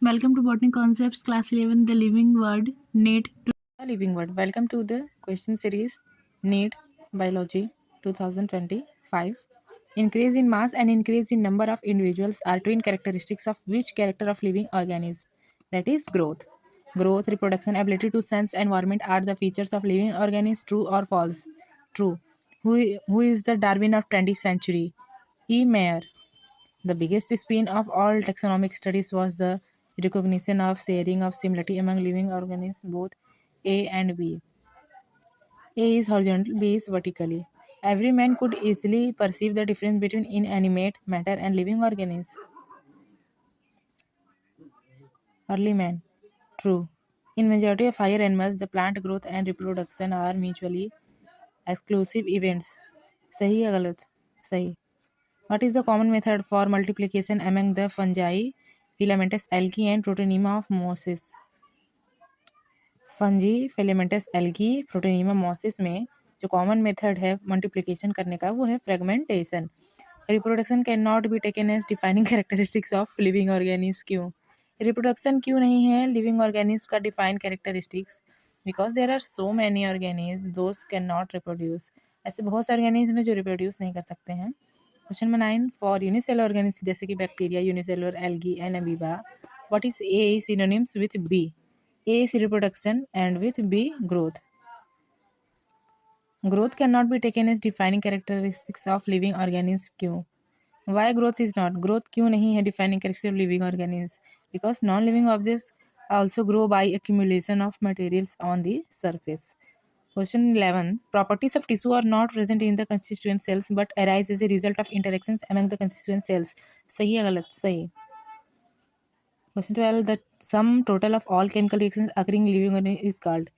Welcome to Botany Concepts, Class 11, The Living World, NEET. The Living World. Welcome to the question series NEET Biology 2025. Increase in mass and increase in number of individuals are twin characteristics of which character of living organism? That is growth. Growth, reproduction, ability to sense environment are the features of living organisms. True or false? True. Who is the Darwin of 20th century? E. Mayer. The biggest spin of all taxonomic studies was the recognition of sharing of similarity among living organisms, both A and B. A is horizontal, B is vertically. Every man could easily perceive the difference between inanimate matter and living organisms. Early man. True. In majority of higher animals, the plant growth and reproduction are mutually exclusive events. सही या गलत? सही. What is the common method for multiplication among the fungi, filamentous algae and Protonema of mosses? Fungi filamentous algae protonema mosses में जो common method है multiplication करने का वो है fragmentation. Reproduction can not be taken as defining characteristics of living organism. क्यों reproduction क्यों नहीं है लिविंग ऑर्गेनिज्म का define characteristics? Because there are so many organism those can not reproduce. ऐसे बहुत सारे ऑर्गेनिज्म है जो रिप्रोड्यूस नहीं कर सकते हैं. Question number 9. For unicellular organism जैसे कि bacteria, unicellular algae and amoeba, what is a synonyms with B? A is reproduction and with B growth. Growth cannot be taken as defining characteristics of living organisms. क्यों? Why growth is not? Growth क्यों नहीं है defining characteristic of living organisms? Because non-living objects also grow by accumulation of materials on the surface. Question 11. Properties of tissue are not present in the constituent cells but arise as a result of interactions among the constituent cells. सही या गलत? सही. Question 12. The sum total of all chemical reactions occurring in living organism is called.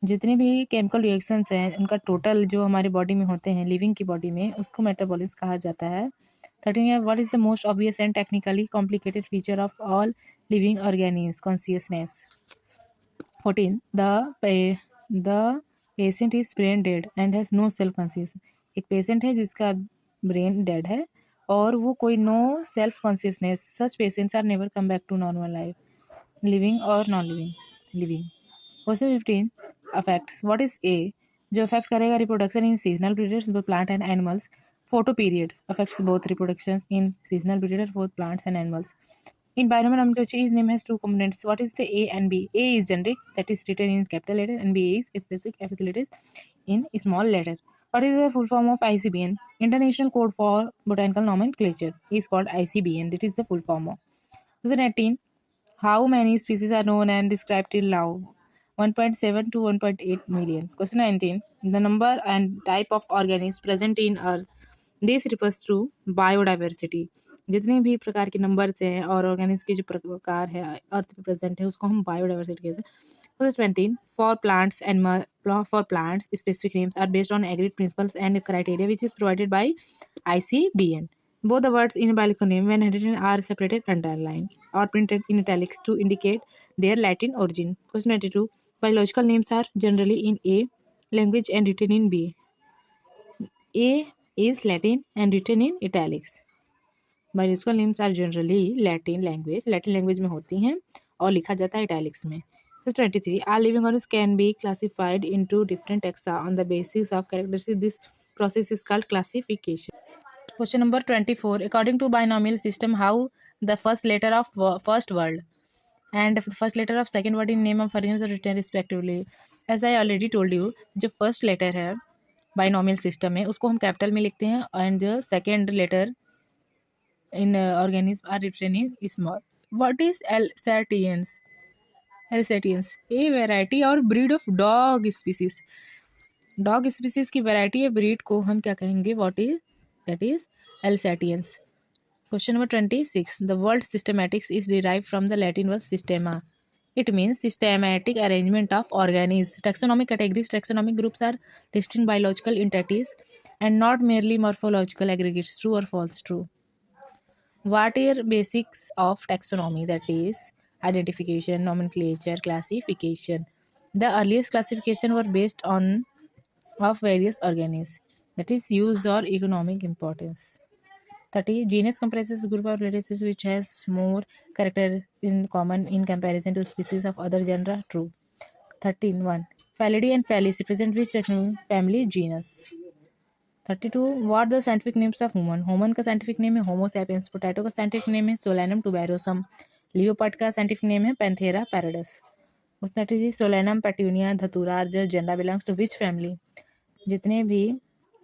जितने भी chemical reactions हैं उनका total जो हमारी बॉडी में होते हैं लिविंग की बॉडी में उसको मेटाबॉलिज्म कहा जाता है. 13 है. What is the most obvious and technically complicated feature of all living organism? Consciousness. 14. The patient is brain dead and has no self conscious. एक पेशेंट है जिसका ब्रेन डेड है और वो कोई no self consciousness. Such patients are never come back to normal life. Living और non living? Living. Question 15. Affects. What is A? जो affect करेगा reproduction in seasonal periods both plant and animals. Photo period affects both reproduction in seasonal period both plants and animals. In binomial nomenclature, each name has two components. What is the A and B? A is generic, that is written in capital letter, and B is specific, affiliated in small letter. What is the full form of ICBN? International Code for Botanical Nomenclature is called ICBN. That is the full form of. Question 18. How many species are known and described till now? 1.7 to 1.8 million. Question 19. The number and type of organisms present in Earth. This refers to biodiversity. जितने भी प्रकार के numbers हैं और organism के जो प्रकार है अर्थ पे प्रेजेंट है उसको हम बायोडाइवर्सिटी कहते हैं. 20 for plants and for plants specific names are based on agreed principles and criteria which is provided by ICBN. Both the words in a biological name when written are separated, underlined or printed in italics to indicate their Latin origin. Question 92. Biological names are generally in A language and written in B. A is Latin and written in italics. Biological names are generally Latin language में होती हैं और लिखा जाता है italics में. 23. Are living organism can be classified into different taxa on the basis of characteristics. This process is called classification. Question number 24. According to binomial system, how the first letter of first word and the first letter of second word in name of organism are written respectively? As I already told you, जो first letter है binomial system में उसको हम capital में लिखते हैं and the second letter in organism are written in small. What is Alsatians? Alsatians a variety or breed of dog species. Dog species की variety या ब्रीड को हम क्या कहेंगे? What is that is Alsatians. Question number 26. The word systematics is derived from the Latin word systema. It means systematic arrangement of organisms. Taxonomic categories. Taxonomic groups are distinct biological entities and not merely morphological aggregates. True or false? True. What are basics of taxonomy? That is identification, nomenclature, classification. The earliest classification were based on of various organisms. That is use or economic importance. 30. Genus comprises a group of relatives which has more character in common in comparison to species of other genera. True. 13. 1. Phallidae and Phallis represent which taxonomy family genus? 32. What the scientific names of human? Human का scientific name है Homo sapiens. Potato का scientific name है Solanum tuberosum. Leopard का scientific name है Panthera pardus. 33. Solanum, Petunia, धतूरा are just genera belongs to which family? जितने भी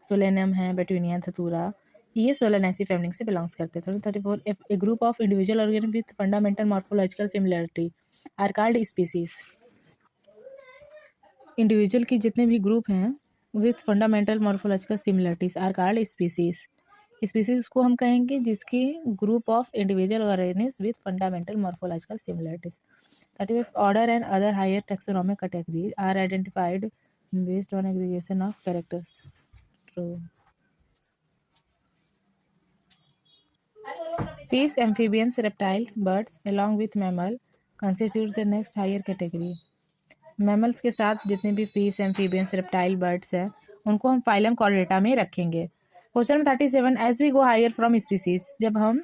Solanum है, पेटूनिया, धतूरा, ये सोलेनेसी फैमिली से बिलोंग्स करते थे. 34. A group of individual organism with fundamental morphological similarity are called species. Individual की जितने भी ग्रुप हैं with fundamental morphological similarities are called species. Species को हम कहेंगे जिसकी group of individual organism with fundamental morphological similarities. 35. Order and other higher taxonomic categories are identified based on aggregation of characters. True. Fish, amphibians, reptiles, birds along with mammal constitutes the next higher category. Mammals के साथ जितने भी fish, amphibians, reptile, birds हैं उनको हम phylum chordata में रखेंगे. Question number 37. As we go higher from species, जब हम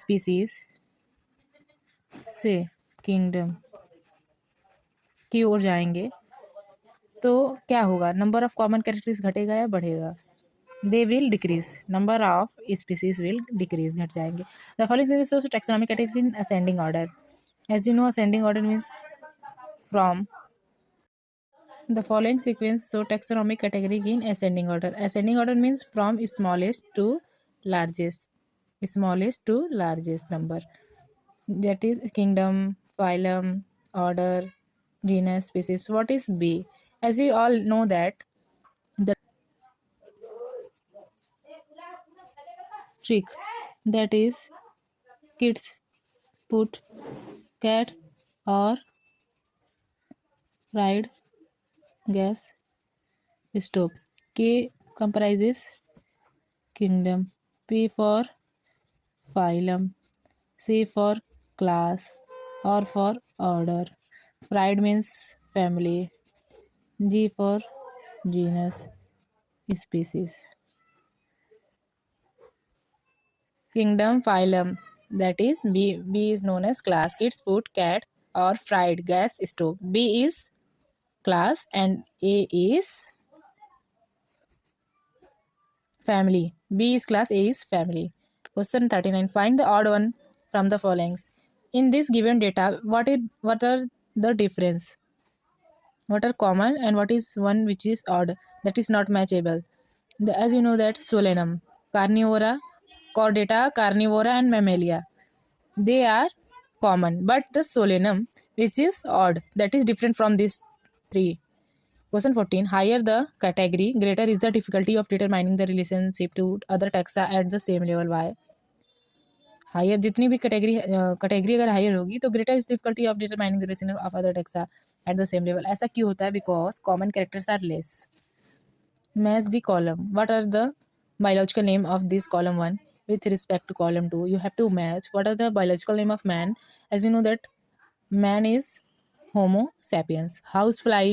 स्पीसीज से किंगडम की ओर जाएंगे तो क्या होगा? नंबर ऑफ कॉमन कैरेक्टरिस्टिक्स घटेगा या बढ़ेगा? They will decrease. Number of species will decrease, घट जाएंगे. The following is taxonomic categories in ascending order. As you know ascending order means from the following sequence so taxonomic category in ascending order. Ascending order means from smallest to largest number, that is kingdom, phylum, order, genus, species. What is B? As you all know that the trick, that is kids put cat or ride gas stove. K comprises kingdom, P for phylum, C for class, or for order. Pride means family, G for genus, species. Kingdom, phylum, that is B. B is known as class. Kids put cat or fried gas stove. B is class and A is family. B is class, A is family. Question 39. Find the odd one from the followings. In this given data, what are the difference? What are common and what is one which is odd, that is not matchable? As you know that Solanum, Carnivora, Chordata, Carnivora and Mammalia, they are common, but the Solanum which is odd, that is different from these three. Question 14. Higher the category, greater is the difficulty of determining the relationship to other taxa at the same level. Why? Higher जितनी भी category अगर higher होगी तो greater is difficulty of determining the relation of other taxa at the same level. ऐसा क्यों होता है? Because common characters are less. Match the column. What are the biological name of this column 1 with respect to column 2? You have to match what are the biological name of man. As you know that man is Homo sapiens. Housefly,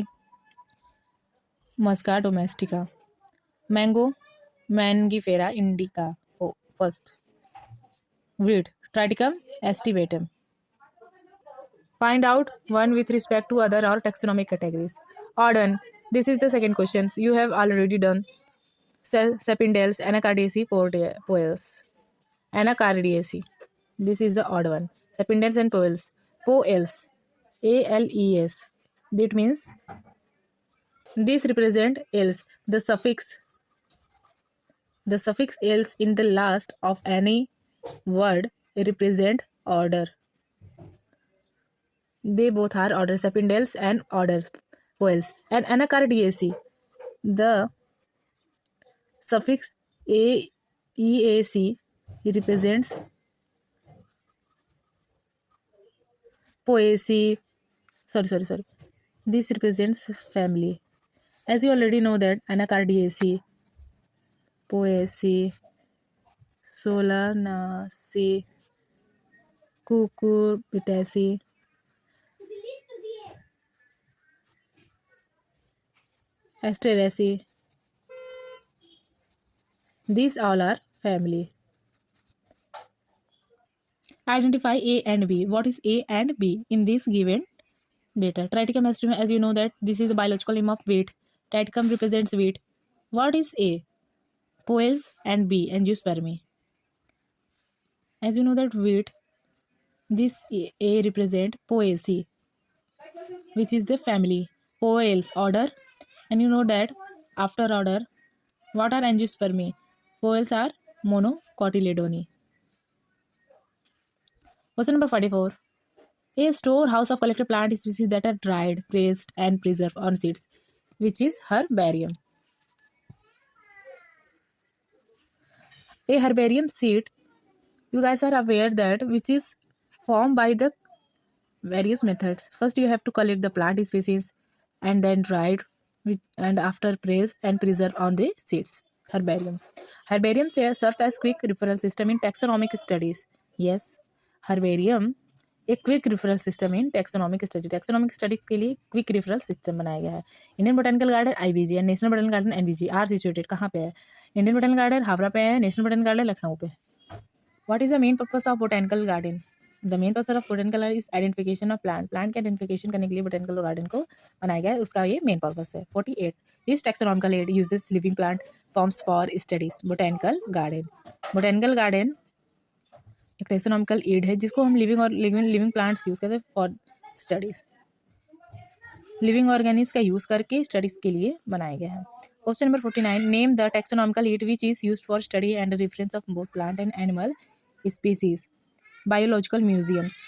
Musca domestica. Mango, Mangifera indica. First. Weed, Triticum aestivatum. Find out one with respect to other or taxonomic categories. Odd one. This is the second question. You have already done. Sapindales, Anacardiaceae, Poales. Anacardiaceae. This is the odd one. Sapindales and Poales. Poales. ALES. That means this represent else. The suffix else in the last of any word represent order. They both are order, Sapindales and order, Poales. And Anacardiaceae, the suffix AEAC represents Poaceae. Sorry. This represents family. As you already know that Anacardiaceae, Poaceae, Solanaceae, Cucurbitaceae, Asteraceae, these all are family. Identify A and B. What is A and B in this given data? Triticum has as you know that this is the biological name of wheat. Triticum represents wheat. What is A? Poales, and B, angiospermy. As you know that wheat, this A represent Poaceae, which is the family. Poales order, and you know that after order, what are angiospermy? Poales are monocotyledony. Question number 44. A storehouse of collected plant species that are dried, pressed, and preserved on seeds, which is herbarium. A herbarium seed, you guys are aware that which is formed by the various methods. First, you have to collect the plant species and then dried and after pressed and preserved on the seeds. Herbarium. Herbarium serve as quick referral system in taxonomic studies. Yes, herbarium एक quick referral system in taxonomic study के लिए quick referral system बनाया गया है. Indian botanical garden IBG and national botanical garden NBG are situated कहाँ पे है? Indian botanical garden Howrah पे है, नेशनल बोटेनिकल गार्डन लखनऊ पे. What is the main purpose of botanical garden? The main purpose of botanical garden is identification of plant के identification करने के लिए बोटेनिकल गार्डन को बनाया गया है. उसका ये मेन पर्पस है. 48 this taxonomical add uses living plant forms for studies. Botanical garden एक टेक्सोनॉमिकल एड है जिसको हम लिविंग प्लांट्स यूज़ करते हैं फॉर स्टडीज. लिविंग ऑर्गेनिज का यूज़ करके स्टडीज के लिए बनाया गया है. Question number 49. Name the taxonomical add which is used for study and reference of both plant and animal species. Biological museums.